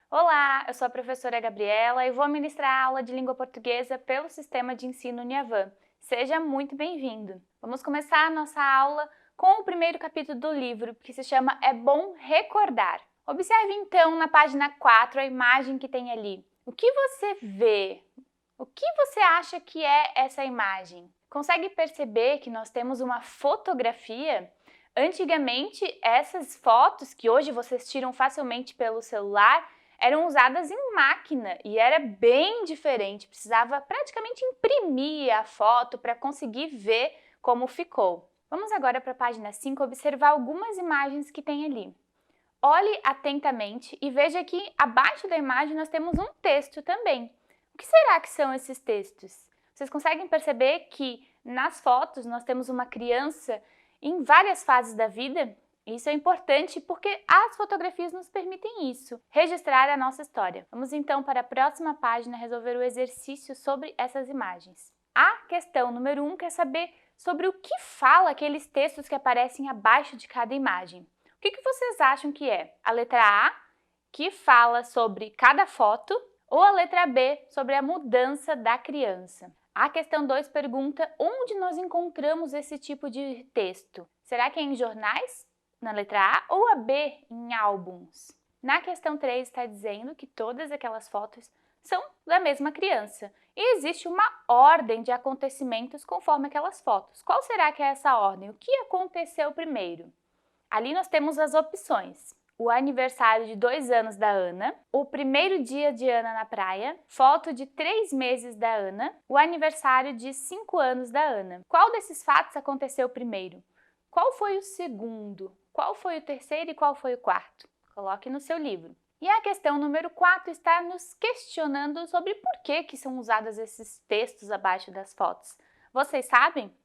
Olá, eu sou a professora Gabriela e vou ministrar a aula de língua portuguesa pelo Sistema de Ensino Uniavan. Seja muito bem-vindo! Vamos começar a nossa aula com o primeiro capítulo do livro, que se chama É Bom Recordar. Observe então na página 4 a imagem que tem ali. O que você vê? O que você acha que é essa imagem? Consegue perceber que nós temos uma fotografia? Antigamente, essas fotos que hoje vocês tiram facilmente pelo celular eram usadas em máquina e era bem diferente, precisava praticamente imprimir a foto para conseguir ver como ficou. Vamos agora para a página 5 observar algumas imagens que tem ali. Olhe atentamente e veja que abaixo da imagem nós temos um texto também. O que será que são esses textos? Vocês conseguem perceber que nas fotos nós temos uma criança em várias fases da vida? Isso é importante porque as fotografias nos permitem isso, registrar a nossa história. Vamos então para a próxima página resolver o exercício sobre essas imagens. A questão número 1 quer saber sobre o que fala aqueles textos que aparecem abaixo de cada imagem. O que vocês acham que é? A letra A, que fala sobre cada foto, ou a letra B, sobre a mudança da criança? A questão 2 pergunta onde nós encontramos esse tipo de texto. Será que é em jornais, na letra A, ou a B, em álbuns? Na questão 3 está dizendo que todas aquelas fotos são da mesma criança e existe uma ordem de acontecimentos conforme aquelas fotos. Qual será que é essa ordem? O que aconteceu primeiro? Ali nós temos as opções. O aniversário de 2 anos da Ana, o primeiro dia de Ana na praia, foto de 3 meses da Ana, o aniversário de 5 anos da Ana. Qual desses fatos aconteceu primeiro? Qual foi o segundo? Qual foi o terceiro e qual foi o quarto? Coloque no seu livro. E a questão número 4 está nos questionando sobre por que são usados esses textos abaixo das fotos. Vocês sabem?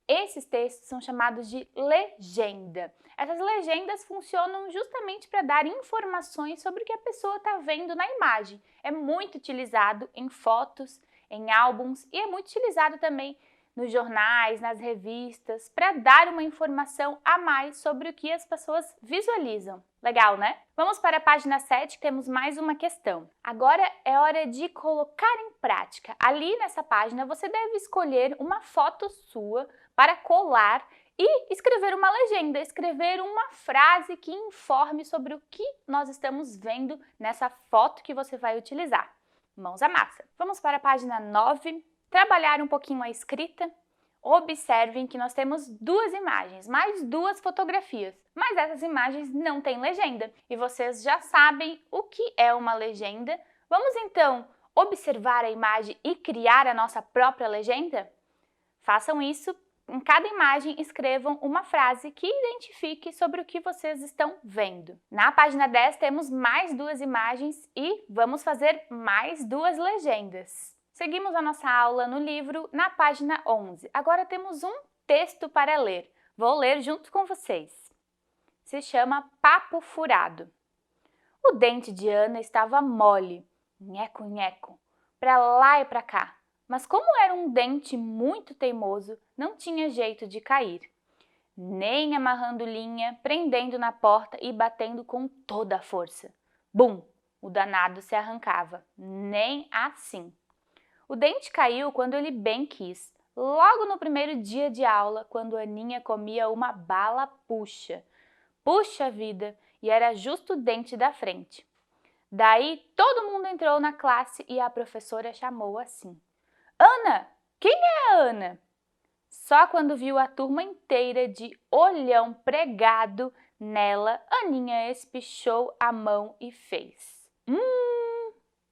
Esses textos são chamados de legenda. Essas legendas funcionam justamente para dar informações sobre o que a pessoa está vendo na imagem. É muito utilizado em fotos, em álbuns e é muito utilizado também nos jornais, nas revistas, para dar uma informação a mais sobre o que as pessoas visualizam. Legal, né? Vamos para a página 7, que temos mais uma questão. Agora é hora de colocar em prática. Ali nessa página você deve escolher uma foto sua para colar e escrever uma legenda, escrever uma frase que informe sobre o que nós estamos vendo nessa foto que você vai utilizar. Mãos à massa! Vamos para a página 9, trabalhar um pouquinho a escrita. Observem que nós temos 2 imagens, mais 2 fotografias, mas essas imagens não têm legenda e vocês já sabem o que é uma legenda. Vamos então observar a imagem e criar a nossa própria legenda? Façam isso. Em cada imagem, escrevam uma frase que identifique sobre o que vocês estão vendo. Na página 10, temos mais 2 imagens e vamos fazer mais 2 legendas. Seguimos a nossa aula no livro na página 11. Agora temos um texto para ler. Vou ler junto com vocês. Se chama Papo Furado. O dente de Ana estava mole, nheco, nheco, para lá e para cá. Mas como era um dente muito teimoso, não tinha jeito de cair. Nem amarrando linha, prendendo na porta e batendo com toda a força. Bum! O danado se arrancava. Nem assim. O dente caiu quando ele bem quis, logo no primeiro dia de aula, quando Aninha comia uma bala puxa. Puxa vida! E era justo o dente da frente. Daí todo mundo entrou na classe e a professora chamou assim. Ana! Quem é a Ana? Só quando viu a turma inteira de olhão pregado nela, Aninha espichou a mão e fez.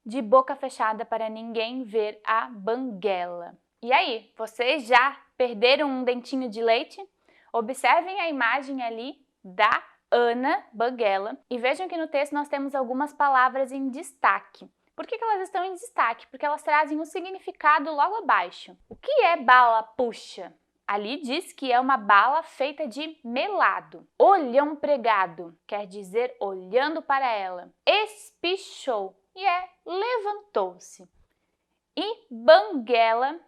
De boca fechada para ninguém ver a banguela. E aí, vocês já perderam um dentinho de leite? Observem a imagem ali da Ana Banguela e vejam que no texto nós temos algumas palavras em destaque. Por que elas estão em destaque? Porque elas trazem um significado logo abaixo. O que é bala puxa? Ali diz que é uma bala feita de melado. Olhão pregado quer dizer olhando para ela. Espichou e é levantou-se. E banguela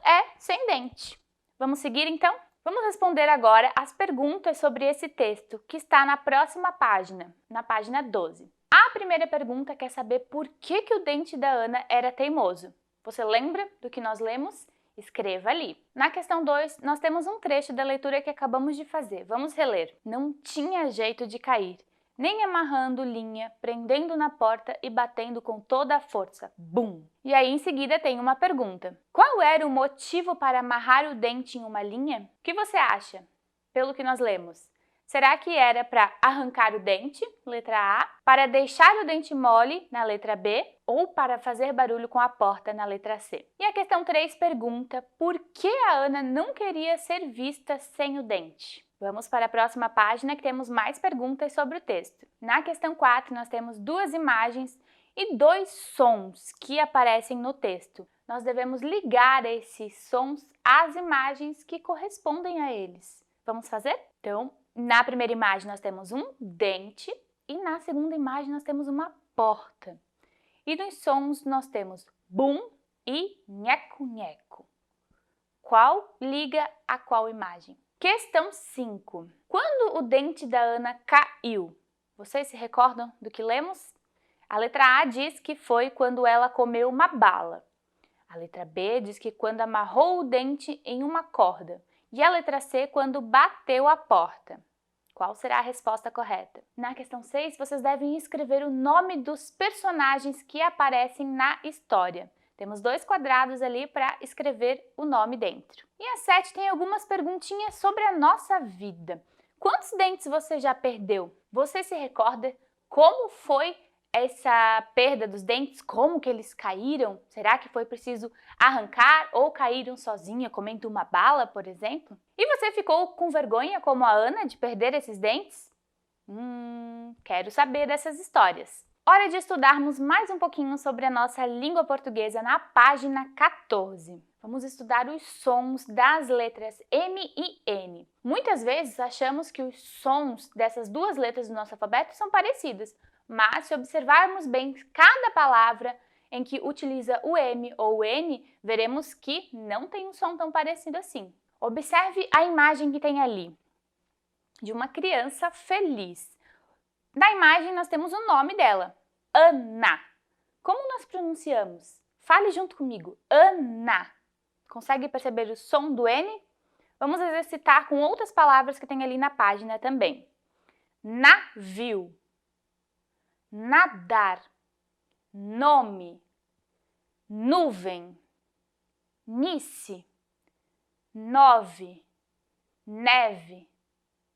é sem dente. Vamos seguir então? Vamos responder agora as perguntas sobre esse texto que está na próxima página, na página 12. A primeira pergunta quer saber por que o dente da Ana era teimoso. Você lembra do que nós lemos? Escreva ali. Na questão 2, nós temos um trecho da leitura que acabamos de fazer. Vamos reler. Não tinha jeito de cair, nem amarrando linha, prendendo na porta e batendo com toda a força. Bum! E aí em seguida tem uma pergunta. Qual era o motivo para amarrar o dente em uma linha? O que você acha? Pelo que nós lemos. Será que era para arrancar o dente, letra A, para deixar o dente mole, na letra B, ou para fazer barulho com a porta, na letra C? E a questão 3 pergunta por que a Ana não queria ser vista sem o dente? Vamos para a próxima página que temos mais perguntas sobre o texto. Na questão 4 nós temos 2 imagens e 2 sons que aparecem no texto. Nós devemos ligar esses sons às imagens que correspondem a eles. Vamos fazer? Então, na primeira imagem nós temos um dente e na segunda imagem nós temos uma porta. E nos sons nós temos bum e nheco-nheco. Qual liga a qual imagem? Questão 5. Quando o dente da Ana caiu? Vocês se recordam do que lemos? A letra A diz que foi quando ela comeu uma bala. A letra B diz que quando amarrou o dente em uma corda. E a letra C quando bateu a porta. Qual será a resposta correta? Na questão 6, vocês devem escrever o nome dos personagens que aparecem na história. Temos 2 quadrados ali para escrever o nome dentro. E a 7 tem algumas perguntinhas sobre a nossa vida. Quantos dentes você já perdeu? Você se recorda como foi essa perda dos dentes? Como que eles caíram? Será que foi preciso arrancar ou caíram sozinha comendo uma bala, por exemplo? E você ficou com vergonha como a Ana de perder esses dentes? Quero saber dessas histórias. Hora de estudarmos mais um pouquinho sobre a nossa língua portuguesa na página 14. Vamos estudar os sons das letras M e N. Muitas vezes achamos que os sons dessas 2 letras do nosso alfabeto são parecidos, mas se observarmos bem cada palavra em que utiliza o M ou o N, veremos que não tem um som tão parecido assim. Observe a imagem que tem ali, de uma criança feliz. Na imagem nós temos o nome dela, Ana. Como nós pronunciamos? Fale junto comigo, Ana. Consegue perceber o som do N? Vamos exercitar com outras palavras que tem ali na página também. Navio, nadar, nome, nuvem, nice, 9, neve,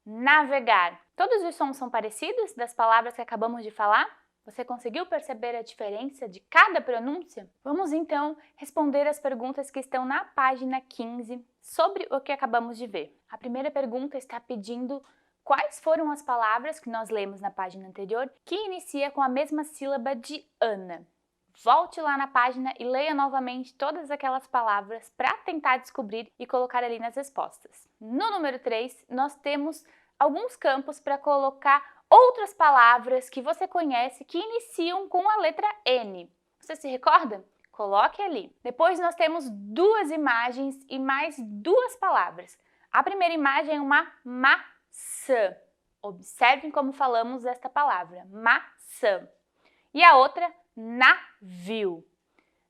navegar. Todos os sons são parecidos das palavras que acabamos de falar? Você conseguiu perceber a diferença de cada pronúncia? Vamos então responder as perguntas que estão na página 15 sobre o que acabamos de ver. A primeira pergunta está pedindo quais foram as palavras que nós lemos na página anterior que inicia com a mesma sílaba de Ana. Volte lá na página e leia novamente todas aquelas palavras para tentar descobrir e colocar ali nas respostas. No número 3, nós temos alguns campos para colocar outras palavras que você conhece que iniciam com a letra N. Você se recorda? Coloque ali. Depois nós temos 2 imagens e mais 2 palavras. A primeira imagem é uma maçã. Observem como falamos esta palavra, maçã. E a outra, navio.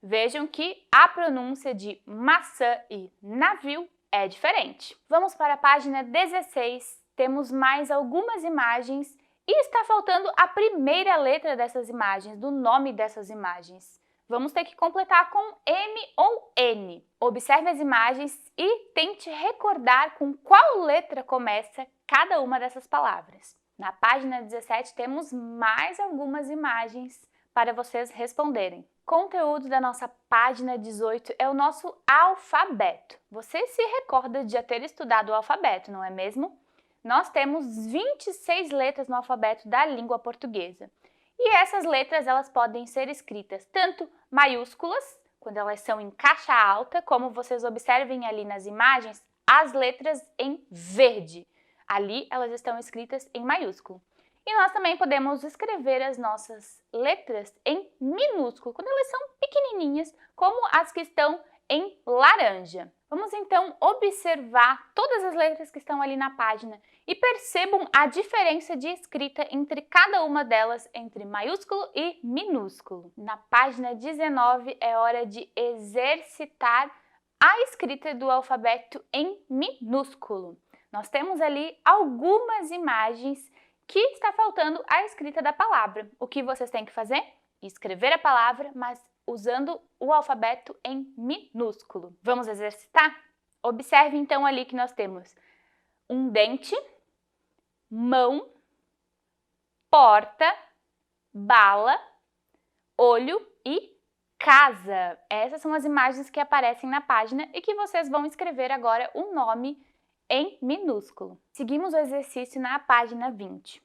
Vejam que a pronúncia de maçã e navio é diferente. Vamos para a página 16. Temos mais algumas imagens e está faltando a primeira letra dessas imagens, do nome dessas imagens. Vamos ter que completar com M ou N. Observe as imagens e tente recordar com qual letra começa cada uma dessas palavras. Na página 17 temos mais algumas imagens para vocês responderem. Conteúdo da nossa página 18 é o nosso alfabeto. Você se recorda de já ter estudado o alfabeto, não é mesmo? Nós temos 26 letras no alfabeto da língua portuguesa. E essas letras elas podem ser escritas tanto maiúsculas, quando elas são em caixa alta, como vocês observem ali nas imagens, as letras em verde. Ali elas estão escritas em maiúsculo. E nós também podemos escrever as nossas letras em minúsculo, quando elas são pequenininhas, como as que estão em laranja. Vamos então observar todas as letras que estão ali na página e percebam a diferença de escrita entre cada uma delas, entre maiúsculo e minúsculo. Na página 19 é hora de exercitar a escrita do alfabeto em minúsculo. Nós temos ali algumas imagens que está faltando a escrita da palavra. O que vocês têm que fazer? Escrever a palavra, mas usando o alfabeto em minúsculo. Vamos exercitar? Observe então ali que nós temos um dente, mão, porta, bala, olho e casa. Essas são as imagens que aparecem na página e que vocês vão escrever agora o nome em minúsculo. Seguimos o exercício na página 20.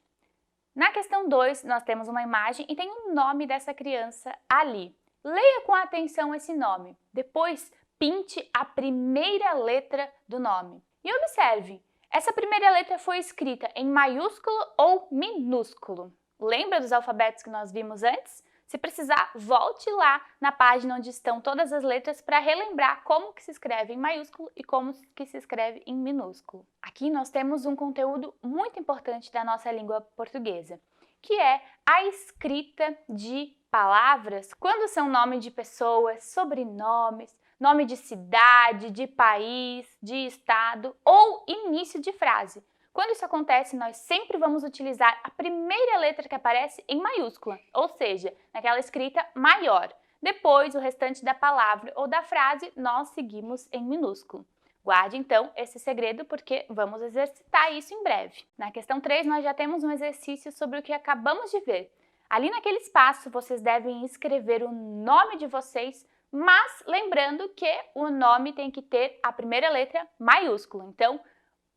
Na questão 2, nós temos uma imagem e tem o nome dessa criança ali. Leia com atenção esse nome. Depois, pinte a primeira letra do nome. E observe, essa primeira letra foi escrita em maiúsculo ou minúsculo? Lembra dos alfabetos que nós vimos antes? Se precisar, volte lá na página onde estão todas as letras para relembrar como que se escreve em maiúsculo e como que se escreve em minúsculo. Aqui nós temos um conteúdo muito importante da nossa língua portuguesa, que é a escrita de palavras quando são nome de pessoas, sobrenomes, nome de cidade, de país, de estado ou início de frase. Quando isso acontece, nós sempre vamos utilizar a primeira letra que aparece em maiúscula, ou seja, naquela escrita maior. Depois, o restante da palavra ou da frase, nós seguimos em minúsculo. Guarde, então, esse segredo porque vamos exercitar isso em breve. Na questão 3, nós já temos um exercício sobre o que acabamos de ver. Ali naquele espaço, vocês devem escrever o nome de vocês, mas lembrando que o nome tem que ter a primeira letra maiúscula. Então,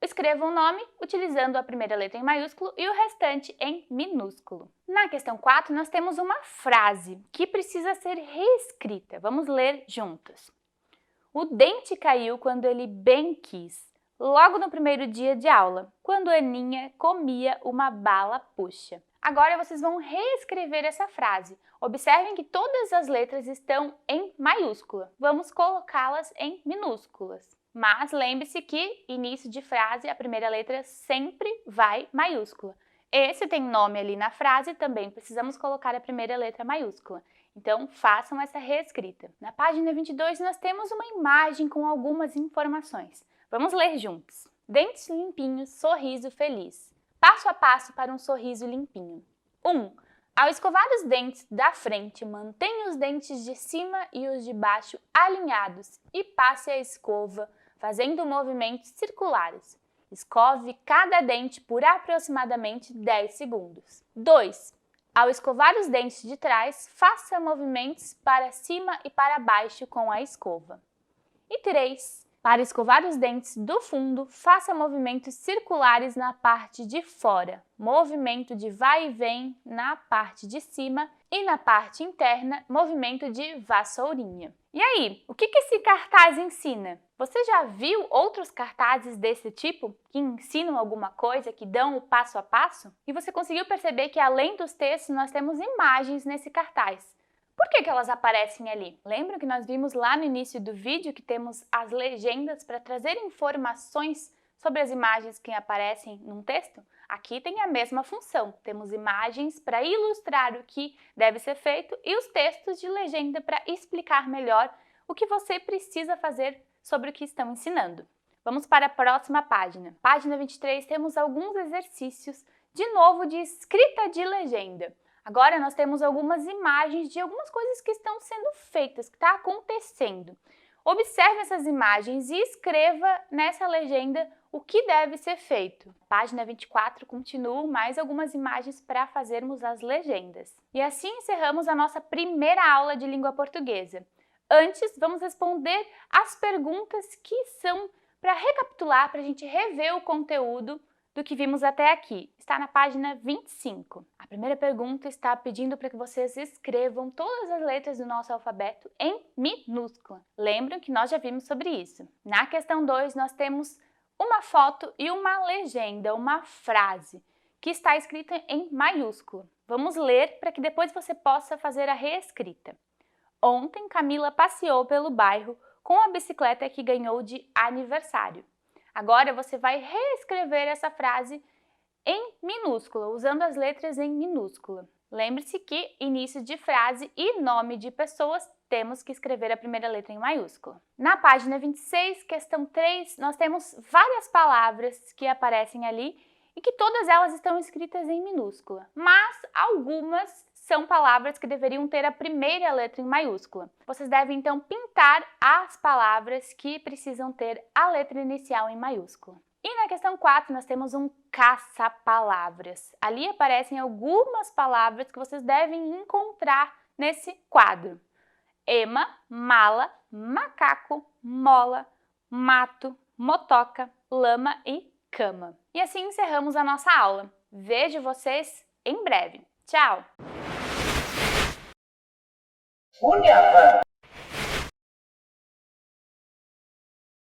escreva o nome utilizando a primeira letra em maiúsculo e o restante em minúsculo. Na questão 4, nós temos uma frase que precisa ser reescrita. Vamos ler juntos. O dente caiu quando ele bem quis, logo no primeiro dia de aula, quando Aninha comia uma bala puxa. Agora vocês vão reescrever essa frase. Observem que todas as letras estão em maiúscula. Vamos colocá-las em minúsculas. Mas lembre-se que início de frase, a primeira letra sempre vai maiúscula. Esse tem nome ali na frase, também precisamos colocar a primeira letra maiúscula. Então, façam essa reescrita. Na página 22, nós temos uma imagem com algumas informações. Vamos ler juntos. Dentes limpinhos, sorriso feliz. Passo a passo para um sorriso limpinho. 1. Ao escovar os dentes da frente, mantenha os dentes de cima e os de baixo alinhados e passe a escova, fazendo movimentos circulares. Escove cada dente por aproximadamente 10 segundos. 2. Ao escovar os dentes de trás, faça movimentos para cima e para baixo com a escova. E 3. Para escovar os dentes do fundo, faça movimentos circulares na parte de fora, movimento de vai e vem na parte de cima e na parte interna, movimento de vassourinha. E aí, o que esse cartaz ensina? Você já viu outros cartazes desse tipo que ensinam alguma coisa, que dão o passo a passo? E você conseguiu perceber que além dos textos, nós temos imagens nesse cartaz. Por que elas aparecem ali? Lembram que nós vimos lá no início do vídeo que temos as legendas para trazer informações sobre as imagens que aparecem num texto? Aqui tem a mesma função. Temos imagens para ilustrar o que deve ser feito e os textos de legenda para explicar melhor o que você precisa fazer sobre o que estão ensinando. Vamos para a próxima página. Página 23, temos alguns exercícios, de novo, de escrita de legenda. Agora nós temos algumas imagens de algumas coisas que estão sendo feitas, que está acontecendo. Observe essas imagens e escreva nessa legenda o que deve ser feito. Página 24 continua mais algumas imagens para fazermos as legendas. E assim encerramos a nossa primeira aula de língua portuguesa. Antes, vamos responder as perguntas que são para recapitular, para a gente rever o conteúdo do que vimos até aqui. Está na página 25. A primeira pergunta está pedindo para que vocês escrevam todas as letras do nosso alfabeto em minúscula. Lembram que nós já vimos sobre isso. Na questão 2, nós temos uma foto e uma legenda, uma frase, que está escrita em maiúscula. Vamos ler para que depois você possa fazer a reescrita. Ontem, Camila passeou pelo bairro com a bicicleta que ganhou de aniversário. Agora você vai reescrever essa frase em minúscula, usando as letras em minúscula. Lembre-se que início de frase e nome de pessoas temos que escrever a primeira letra em maiúscula. Na página 26, questão 3, nós temos várias palavras que aparecem ali e que todas elas estão escritas em minúscula, mas algumas são palavras que deveriam ter a primeira letra em maiúscula. Vocês devem então pintar as palavras que precisam ter a letra inicial em maiúscula. E na questão 4, nós temos um caça-palavras. Ali aparecem algumas palavras que vocês devem encontrar nesse quadro. Ema, mala, macaco, mola, mato, motoca, lama e cama. E assim encerramos a nossa aula. Vejo vocês em breve. Tchau!